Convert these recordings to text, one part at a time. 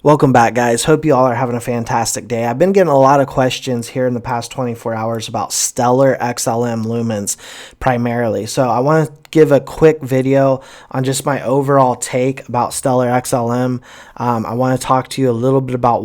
Welcome back, guys. Hope you all are having a fantastic day. I've been getting a lot of questions here in the past 24 hours about Stellar XLM Lumens primarily. So I want to give a quick video on just my overall take about Stellar XLM. I want to talk to you a little bit about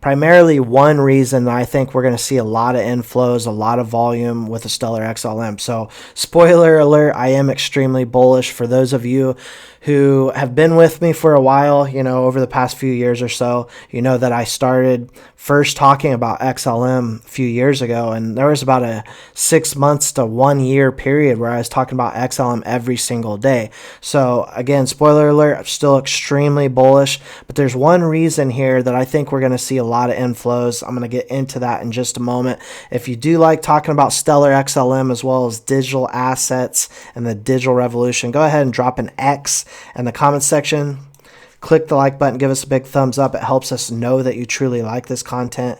primarily one reason that I think we're going to see a lot of inflows, a lot of volume with the Stellar XLM. So spoiler alert, I am extremely bullish. For those of you who have been with me for a while, over the past few years or so, that I started first talking about XLM a few years ago, and there was about a 6 months to 1 year period where I was talking about XLM every single day. So again, spoiler alert, I'm still extremely bullish, but there's one reason here that I think we're going to see a lot of inflows. I'm going to get into that in just a moment. If you do like talking about Stellar XLM as well as digital assets and the digital revolution, go ahead and drop an X in the comments section. Click the like button, give us a big thumbs up. It helps us know that you truly like this content,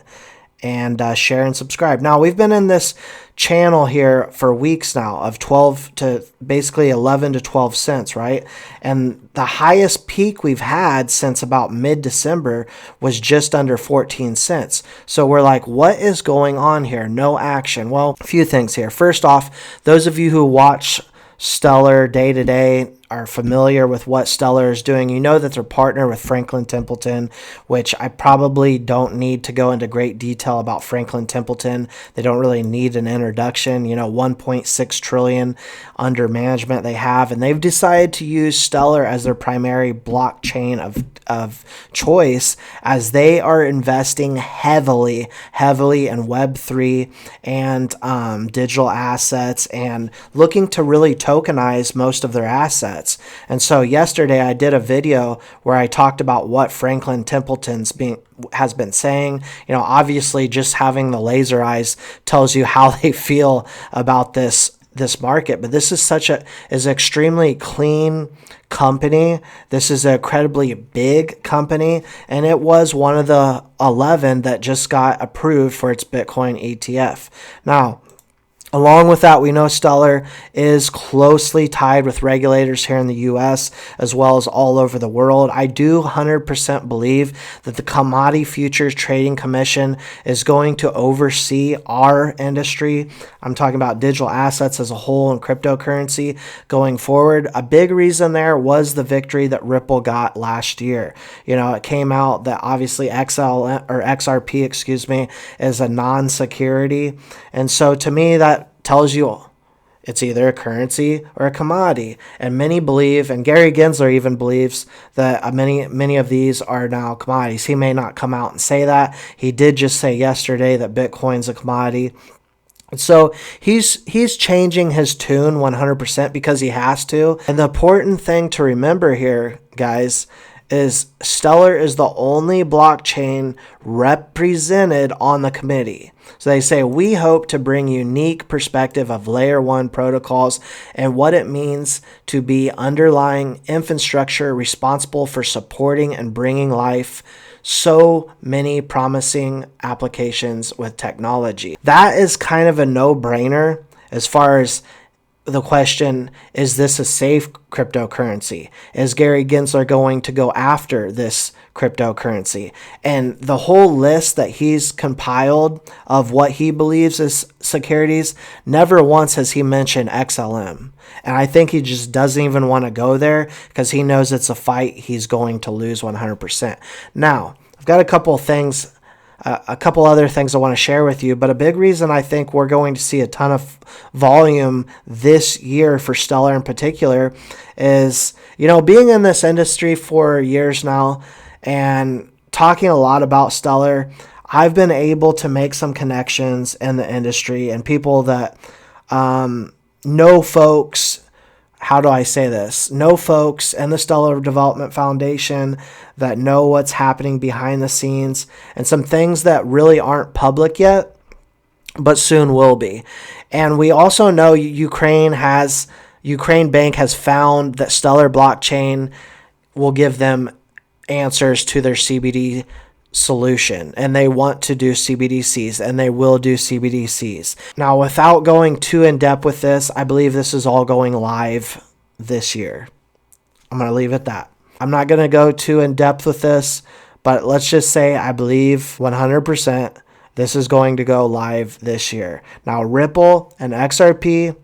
and share and subscribe. Now, we've been in this channel here for weeks now of 12 to basically 11 to 12 cents, right? And the highest peak we've had since about mid-December was just under 14 cents. So we're like, what is going on here? No action. Well, a few things here. First off, those of you who watch Stellar day to day are familiar with what Stellar is doing. You know that they're partnered with Franklin Templeton, which I probably don't need to go into great detail about Franklin Templeton. They don't really need an introduction. 1.6 trillion under management they have, and they've decided to use Stellar as their primary blockchain of choice, as they are investing heavily in Web3 and digital assets, and looking to really tokenize most of their assets. And so yesterday I did a video where I talked about what Franklin Templeton's has been saying. Obviously just having the laser eyes tells you how they feel about this market, but this is an extremely clean company. This is an incredibly big company, and it was one of the 11 that just got approved for its Bitcoin ETF. Now, along with that, we know Stellar is closely tied with regulators here in the U.S. as well as all over the world. I do 100% believe that the Commodity Futures Trading Commission is going to oversee our industry. I'm talking about digital assets as a whole and cryptocurrency going forward. A big reason there was the victory that Ripple got last year. It came out that obviously XRP, is a non-security. And so to me, that tells you it's either a currency or a commodity. And many believe, and Gary Gensler even believes, that many of these are now commodities. He may not come out and say that. He did just say yesterday that Bitcoin's a commodity. And so he's changing his tune 100% because he has to. And the important thing to remember here, guys, is Stellar is the only blockchain represented on the committee. So they say, we hope to bring unique perspective of layer 1 protocols and what it means to be underlying infrastructure responsible for supporting and bringing life so many promising applications with technology. That is kind of a no-brainer as far as the question, is this a safe cryptocurrency? Is Gary Gensler going to go after this cryptocurrency? And the whole list that he's compiled of what he believes is securities, never once has he mentioned XLM. And I think he just doesn't even want to go there because he knows it's a fight he's going to lose 100%. Now, I've got a couple other things I want to share with you, but a big reason I think we're going to see a ton of volume this year for Stellar in particular is, being in this industry for years now and talking a lot about Stellar, I've been able to make some connections in the industry and people that know folks. How do I say this? Know folks in the Stellar Development Foundation that know what's happening behind the scenes and some things that really aren't public yet, but soon will be. And we also know Ukraine Bank has found that Stellar blockchain will give them answers to their CBD solution, and they want to do CBDCs, and they will do CBDCs. Now, without going too in depth with this, I believe this is all going live this year. I'm going to leave it at that. I'm not going to go too in depth with this, but let's just say I believe 100% this is going to go live this year. Now, Ripple and XRP,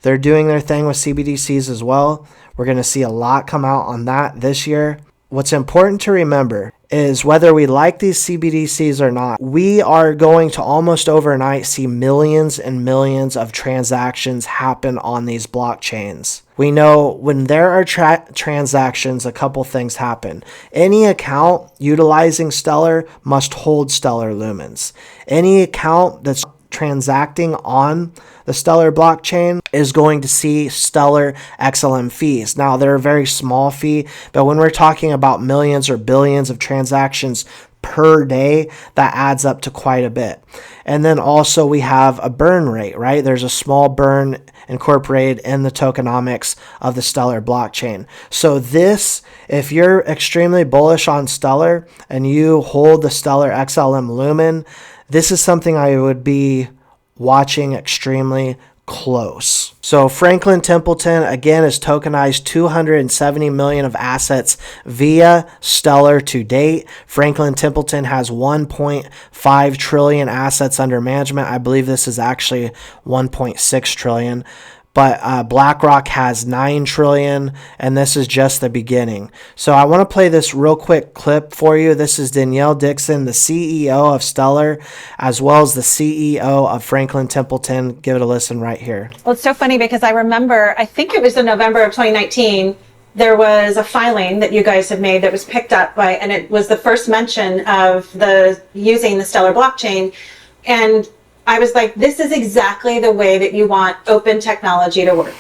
they're doing their thing with CBDCs as well. We're going to see a lot come out on that this year. What's important to remember is whether we like these CBDCs or not, we are going to almost overnight see millions and millions of transactions happen on these blockchains. We know when there are transactions, a couple things happen. Any account utilizing Stellar must hold Stellar Lumens. Any account that's transacting on the Stellar blockchain is going to see Stellar XLM fees. Now, they're a very small fee, but when we're talking about millions or billions of transactions per day, that adds up to quite a bit. And then also we have a burn rate, right? There's a small burn incorporated in the tokenomics of the Stellar blockchain. So this, if you're extremely bullish on Stellar and you hold the Stellar XLM Lumen, this is something I would be watching extremely close. So Franklin Templeton, again, has tokenized 270 million of assets via Stellar to date. Franklin Templeton has 1.5 trillion assets under management. I believe this is actually 1.6 trillion. But BlackRock has 9 trillion, and this is just the beginning. So I want to play this real quick clip for you. This is Danielle Dixon, the CEO of Stellar, as well as the CEO of Franklin Templeton. Give it a listen right here. Well, it's so funny because I remember, I think it was in November of 2019, there was a filing that you guys had made that was picked up by, and it was the first mention of using the Stellar blockchain. And I was like, this is exactly the way that you want open technology to work.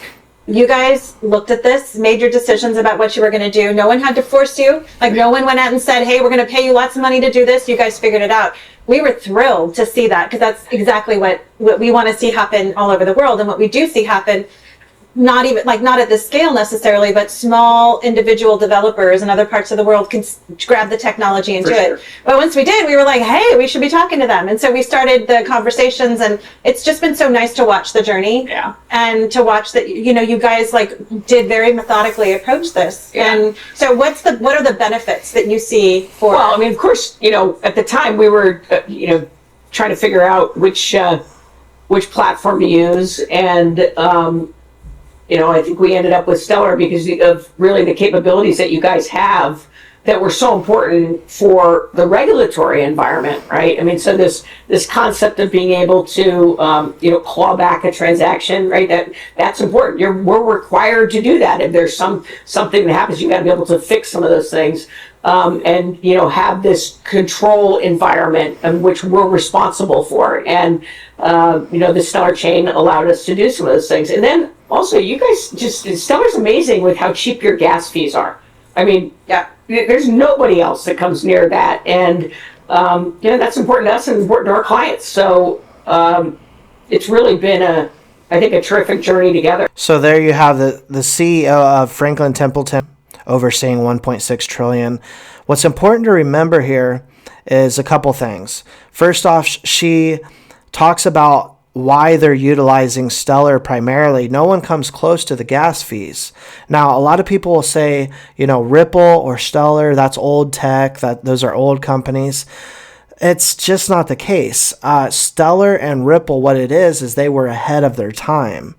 You guys looked at this, made your decisions about what you were going to do. No one had to force you. Like, no one went out and said, hey, we're going to pay you lots of money to do this. You guys figured it out. We were thrilled to see that, because that's exactly what we want to see happen all over the world. And what we do see happen, not at this scale necessarily, but small individual developers in other parts of the world can grab the technology and do it. But once we did, we were like, hey, we should be talking to them. And so we started the conversations, and it's just been so nice to watch the journey. Yeah. And to watch that, you guys did very methodically approach this. Yeah. And so what are the benefits that you see for? Well, I mean, of course, at the time we were, trying to figure out which platform to use, and I think we ended up with Stellar because of really the capabilities that you guys have that were so important for the regulatory environment, right? I mean, so this concept of being able to, claw back a transaction, right? That's important. We're required to do that. If there's something that happens, you got to be able to fix some of those things, and have this control environment in which we're responsible for. And the Stellar chain allowed us to do some of those things. And then also, you guys Stellar's amazing with how cheap your gas fees are. I mean, yeah, there's nobody else that comes near that, and that's important to us and important to our clients. So it's really been I think a terrific journey together. So there you have the CEO of Franklin Templeton overseeing 1.6 trillion. What's important to remember here is a couple things. First off, she talks about why they're utilizing Stellar primarily. No one comes close to the gas fees. Now, a lot of people will say, Ripple or Stellar, that's old tech, those are old companies. It's just not the case. Stellar and Ripple, what it is they were ahead of their time.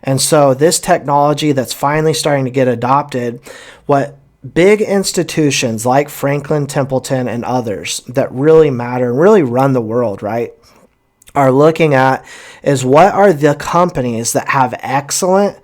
And so this technology that's finally starting to get adopted, what big institutions like Franklin Templeton and others that really matter and really run the world, right, are looking at is what are the companies that have excellent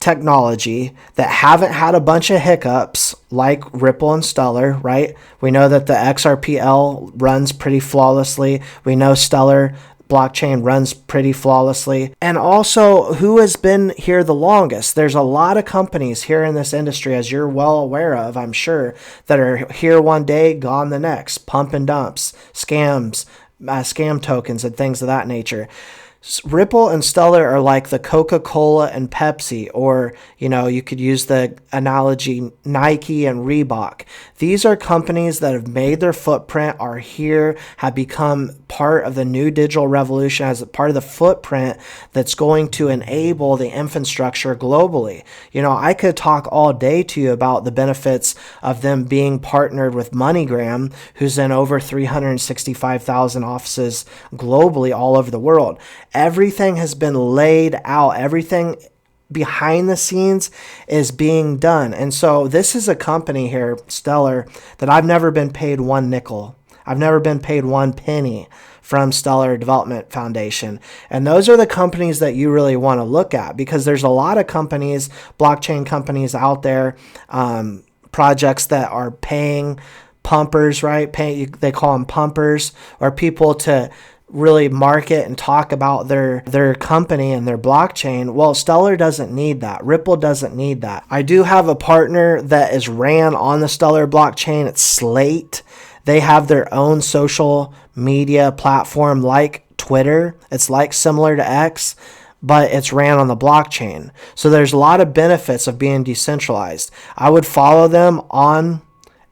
technology that haven't had a bunch of hiccups like Ripple and Stellar, right? We know that the XRPL runs pretty flawlessly. We know Stellar blockchain runs pretty flawlessly. And also, who has been here the longest? There's a lot of companies here in this industry, as you're well aware of, I'm sure, that are here one day, gone the next. Pump and dumps, scams, scam tokens, and things of that nature. Ripple and Stellar are like the Coca-Cola and Pepsi, or, you could use the analogy Nike and Reebok. These are companies that have made their footprint, are here, have become part of the new digital revolution as a part of the footprint that's going to enable the infrastructure globally. I could talk all day to you about the benefits of them being partnered with MoneyGram, who's in over 365,000 offices globally all over the world. Everything has been laid out. Everything behind the scenes is being done. And so this is a company here, Stellar, that I've never been paid one nickel. I've never been paid one penny from Stellar Development Foundation. And those are the companies that you really want to look at, because there's a lot of companies, blockchain companies out there, projects that are paying pumpers, right? They call them pumpers, or people to really market and talk about their company and their blockchain. Well, Stellar doesn't need that. Ripple doesn't need that. I do have a partner that is ran on the Stellar blockchain. It's Slate. They have their own social media platform like Twitter. It's like similar to X, but it's ran on the blockchain. So there's a lot of benefits of being decentralized. I would follow them on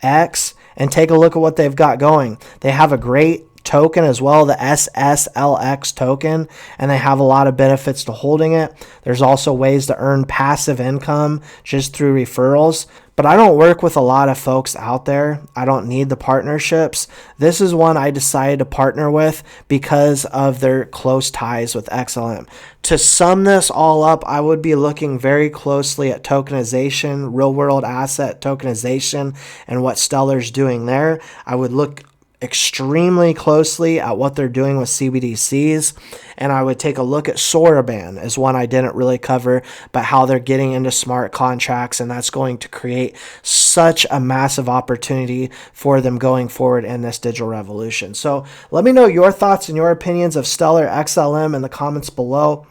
X and take a look at what they've got going. They have a great token as well, the SSLX token, and they have a lot of benefits to holding it. There's also ways to earn passive income just through referrals. But I don't work with a lot of folks out there. I don't need the partnerships. This is one I decided to partner with because of their close ties with XLM. To sum this all up, I would be looking very closely at tokenization, real world asset tokenization, and what Stellar's doing there. I would look extremely closely at what they're doing with CBDCs, and I would take a look at Soraban as one I didn't really cover, but how they're getting into smart contracts, and that's going to create such a massive opportunity for them going forward in this digital revolution. So let me know your thoughts and your opinions of Stellar XLM in the comments below.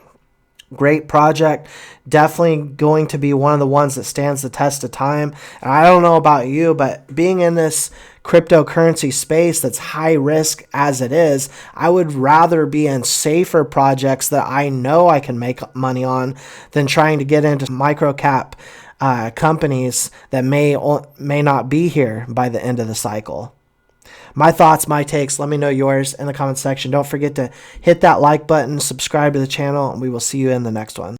Great project, definitely going to be one of the ones that stands the test of time. And I don't know about you, but being in this cryptocurrency space that's high risk as it is, I would rather be in safer projects that I know I can make money on than trying to get into micro cap companies that may not be here by the end of the cycle. My thoughts, my takes, let me know yours in the comment section. Don't forget to hit that like button, subscribe to the channel, and we will see you in the next one.